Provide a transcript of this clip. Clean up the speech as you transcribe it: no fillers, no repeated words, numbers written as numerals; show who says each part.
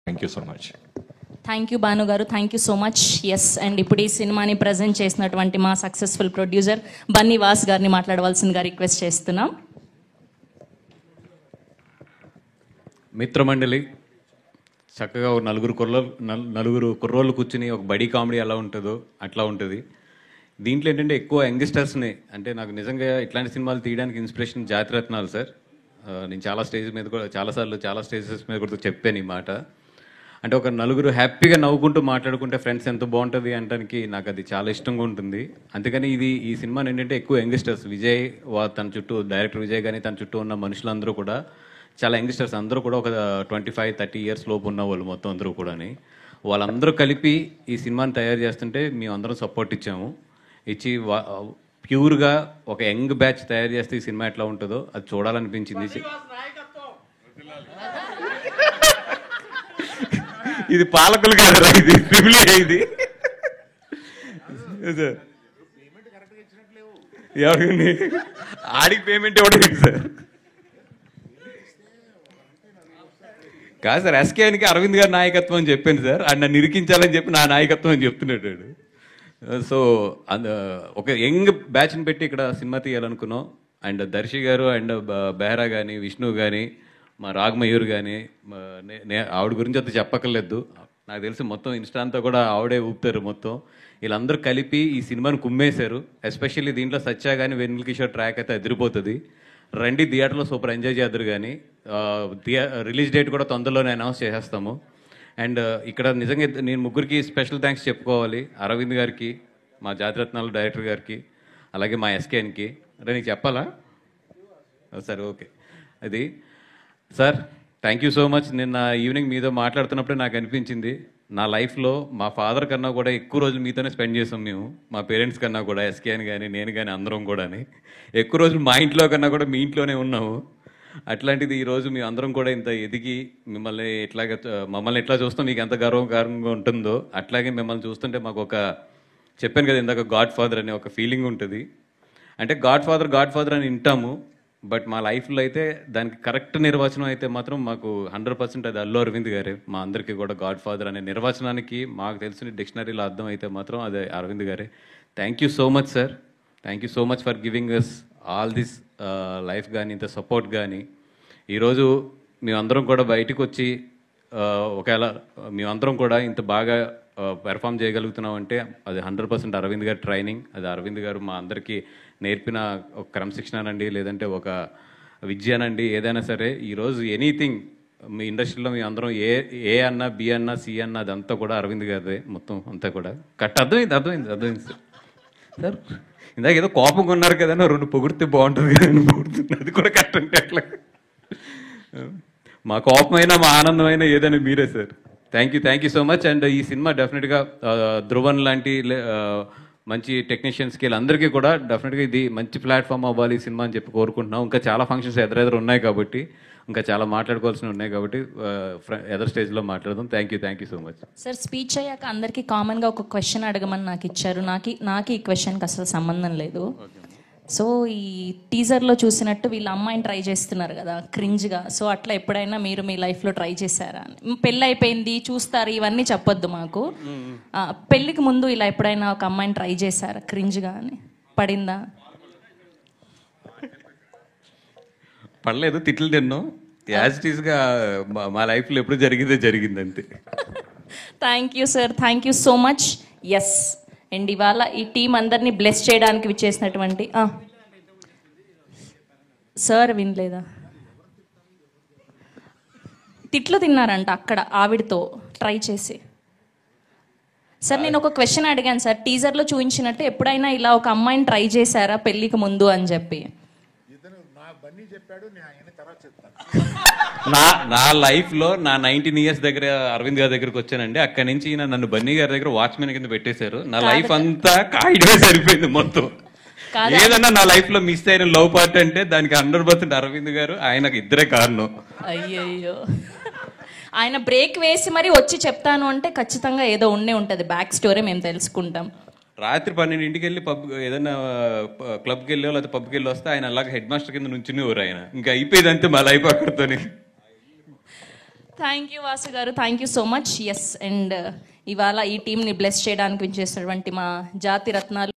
Speaker 1: Thank you so much.
Speaker 2: Thank you Bhanu garu, thank you so much. Yes, and ఇప్పుడు ఈ సినిమాని present చేసినటువంటి మా సక్సెస్ఫుల్ ప్రొడ్యూసర్ బన్నీ వాస్ గారిని మాట్లాడవలసిందిగా రిక్వెస్ట్ చేస్తున్నాం.
Speaker 3: మిత్రమండలి, చక్కగా నలుగురు కుర్రోళ్ళు కూర్చుని ఒక బడీ కామెడీ ఎలా ఉంటుందో అట్లా ఉంటుంది. దీంట్లో ఏంటంటే ఎక్కువ యంగ్స్టర్స్ని, అంటే నాకు నిజంగా ఇట్లాంటి సినిమాలు తీయడానికి ఇన్స్పిరేషన్ జాతిరత్నాలు సార్. నేను చాలా స్టేజ్ మీద కూడా చాలా స్టేజెస్ మీద కూడా చెప్పాను ఈ మాట. అంటే ఒక నలుగురు హ్యాపీగా నవ్వుకుంటూ మాట్లాడుకుంటే ఫ్రెండ్స్ ఎంత బాగుంటుంది అనడానికి నాకు అది చాలా ఇష్టంగా ఉంటుంది. అందుకని ఈ సినిమా ఏంటంటే ఎక్కువ యంగ్స్టర్స్, విజయ్ తన చుట్టూ, డైరెక్టర్ విజయ్ కానీ తన చుట్టూ ఉన్న మనుషులందరూ కూడా చాలా యంగ్స్టర్స్, అందరూ కూడా ఒక 25-30 ఇయర్స్ లోపు ఉన్న వాళ్ళు మొత్తం అందరూ కూడా. వాళ్ళందరూ కలిపి ఈ సినిమాని తయారు చేస్తుంటే మేము అందరం సపోర్ట్ ఇచ్చి ప్యూర్గా ఒక యంగ్ బ్యాచ్ తయారు చేస్తే ఈ సినిమా ఎట్లా ఉంటుందో అది చూడాలనిపించింది. ఇది పాలకులు కాదు, ఇది ఇది ఎవరికి ఆడికి పేమెంట్ ఇవ్వడం సార్ కాదు సార్. ఎస్కేఎన్కి అరవింద్ గారి నాయకత్వం అని చెప్పాను సార్. ఆయన నన్ను ఇరికించాలని చెప్పి నా నాయకత్వం అని చెప్తున్నాడు. సో ఒక యంగ్ బ్యాచ్ని పెట్టి ఇక్కడ సినిమా తీయాలనుకున్నాం. అండ్ దర్శి గారు అండ్ బెహ్రా కానీ, విష్ణు కానీ, మా రాగమయూర్ కానీ, ఆవిడ గురించి అంత చెప్పక్కర్లేదు. నాకు తెలిసి మొత్తం ఇన్స్టా అంతా కూడా ఆవిడే ఊపుతారు మొత్తం. వీళ్ళందరూ కలిపి ఈ సినిమాని కుమ్మేశారు. ఎస్పెషల్లీ దీంట్లో సత్య కానీ వెన్నెల కిషోర్ ట్రాక్ అయితే అదిరిపోతుంది. రండి థియేటర్లో సూపర్ ఎంజాయ్ చేద్దరు. కానీ రిలీజ్ డేట్ కూడా తొందరలోనే అనౌన్స్ చేసేస్తాము. అండ్ ఇక్కడ నిజంగా నేను ముగ్గురికి స్పెషల్ థ్యాంక్స్ చెప్పుకోవాలి. అరవింద్ గారికి, మా జాతిరత్నాలు డైరెక్టర్ గారికి, అలాగే మా ఎస్కేఎన్కి. అంటే నీకు చెప్పాలా? సరే, ఓకే. అది sir, thank you so much. నిన్న ఈవినింగ్ మీతో మాట్లాడుతున్నప్పుడే నాకు అనిపించింది, నా లైఫ్లో మా ఫాదర్ కన్నా కూడా ఎక్కువ రోజులు మీతోనే స్పెండ్ చేసాం మేము. మా పేరెంట్స్ కన్నా కూడా, ఎస్కేఎన్ కానీ నేను కానీ అందరం కూడా ఎక్కువ రోజులు మా ఇంట్లో కన్నా కూడా మీ ఇంట్లోనే ఉన్నాము. అట్లాంటిది ఈరోజు మేము అందరం కూడా ఇంత ఎదిగి మమ్మల్ని ఎట్లా చూస్తాం మీకు ఎంత గర్వంగా ఉంటుందో అట్లాగే మిమ్మల్ని చూస్తుంటే మాకు చెప్పాను కదా ఇందాక, గాడ్ ఫాదర్ అనే ఒక ఫీలింగ్ ఉంటుంది. అంటే గాడ్ ఫాదర్ అని వింటాము, బట్ మా లైఫ్లో అయితే దానికి కరెక్ట్ నిర్వచనం అయితే మాత్రం మాకు 100% అది అల్లు అరవింద్ గారే. మా అందరికీ కూడా గాడ్ ఫాదర్ అనే నిర్వచనానికి మాకు తెలిసిన డిక్షనరీలో అర్థం అయితే మాత్రం అదే అరవింద్ గారే. Thank you so much sir. Thank you so much for giving us all this life కానీ, ఇంత సపోర్ట్ కానీ. ఈరోజు మేమందరం కూడా బయటకు వచ్చి ఒకవేళ మేమందరం కూడా ఇంత బాగా పెర్ఫామ్ చేయగలుగుతున్నామంటే అది 100% అరవింద్ గారి ట్రైనింగ్. అది అరవింద్ గారు మా అందరికీ నేర్పిన ఒక క్రమశిక్షణనండి, లేదంటే ఒక విద్యనండి, ఏదైనా సరే. ఈరోజు ఎనీథింగ్ మీ ఇండస్ట్రీలో మీ అందరం ఏ అన్నా, బి అన్నా, సి అన్నా, అదంతా కూడా అరవింద్ గారిదే మొత్తం అంతా కూడా. అర్థమైంది సార్. ఇందాక ఏదో కోపంగా ఉన్నారు కదా, 2 పొగిడితే బాగుంటుంది కదా అని పొగుడుతుంది. అది కూడా కరెక్ట్ అంటే అట్లా. మా కోపమైనా మా ఆనందమైనా ఏదైనా మీరే sir. Thank you so much. And ఈ సినిమా డెఫినెట్గా ధ్రువన్ లాంటి మంచి టెక్నీషియన్స్కి వీళ్ళందరికీ కూడా డెఫినెట్గా ఇది మంచి ప్లాట్ఫామ్ అవ్వాలి ఈ సినిమా అని చెప్పి కోరుకుంటున్నాం. ఇంకా చాలా ఫంక్షన్స్ ఎదురెదురు ఉన్నాయి కాబట్టి, ఇంకా చాలా మాట్లాడుకోవాల్సినవి ఉన్నాయి కాబట్టి ఎదర్ స్టేజ్లో మాట్లాడదాం. Thank you so much
Speaker 2: sir. Speech అయ్యాక అందరికీ కామన్గా ఒక క్వశ్చన్ అడగమని నాకు ఇచ్చారు. నాకు ఈ క్వశ్చన్కి అసలు సంబంధం లేదు. సో ఈ టీజర్లో చూసినట్టు వీళ్ళ అమ్మాయిని ట్రై చేస్తున్నారు కదా క్రింజ్గా. సో అట్లా ఎప్పుడైనా మీరు మీ లైఫ్లో ట్రై చేశారా? పెళ్ళి అయిపోయింది చూస్తారు, ఇవన్నీ చెప్పొద్దు మాకు. పెళ్ళికి ముందు ఇలా ఎప్పుడైనా ఒక అమ్మాయిని ట్రై చేశారా క్రింజ్గా అని? పడిందా?
Speaker 3: పడలేదు, తిట్లు తిన్నాం. యాజ్ ఇట్ ఈస్గా మా లైఫ్లో ఎప్పుడు జరిగింది అంతే.
Speaker 2: Thank you sir, thank you so much. Yes, and ఇవాళ ఈ టీం అందరినీ బ్లెస్ చేయడానికి విచ్చేసినటువంటి సార్ వినలేదా? తిట్లు తిన్నారంట అక్కడ ఆవిడతో ట్రై చేసి. సార్ నేను ఒక క్వశ్చన్ అడిగాను సార్, టీజర్లో చూపించినట్టు ఎప్పుడైనా ఇలా ఒక అమ్మాయిని ట్రై చేశారా పెళ్ళికి ముందు అని చెప్పి?
Speaker 3: నా లైఫ్లో నా 19 ఇయర్స్ దగ్గర అరవింద్ గారి దగ్గరకు వచ్చానండి. అక్కడి నుంచి నన్ను బన్నీ గారి దగ్గర వాచ్మెన్ కింద పెట్టేశారు. నా లైఫ్ అంతా కాయడమే సరిపోయింది మొత్తం. ఏదన్నా నా లైఫ్ లో మిస్ అయిన లవ్ పార్ట్ అంటే దానికి 100% అరవింద్ గారు, ఆయనకు ఇద్దరే కారణం.
Speaker 2: అయ్యయ్యో, ఆయన బ్రేక్ వేసి మరి వచ్చి చెప్తాను అంటే ఖచ్చితంగా ఏదో ఉండే ఉంటది, బ్యాక్ స్టోరీ మేము తెలుసుకుంటాం.
Speaker 3: రాత్రి 12 వెళ్ళి ఏదైనా క్లబ్కి వెళ్ళో లేకపోతే పబ్కి వెళ్ళి వస్తే ఆయన అలాగే హెడ్ మాస్టర్ కింద నుంచునేవారు. ఆయన ఇంకా అయిపోయేది అంతే మా లైఫ్ అక్కడితోని.
Speaker 2: థ్యాంక్ యూ వాసు గారు, thank you so much. Yes, and ఇవాళ ఈ టీంని బ్లెస్ చేయడానికి చేసినటువంటి మా జాతి రత్నాలు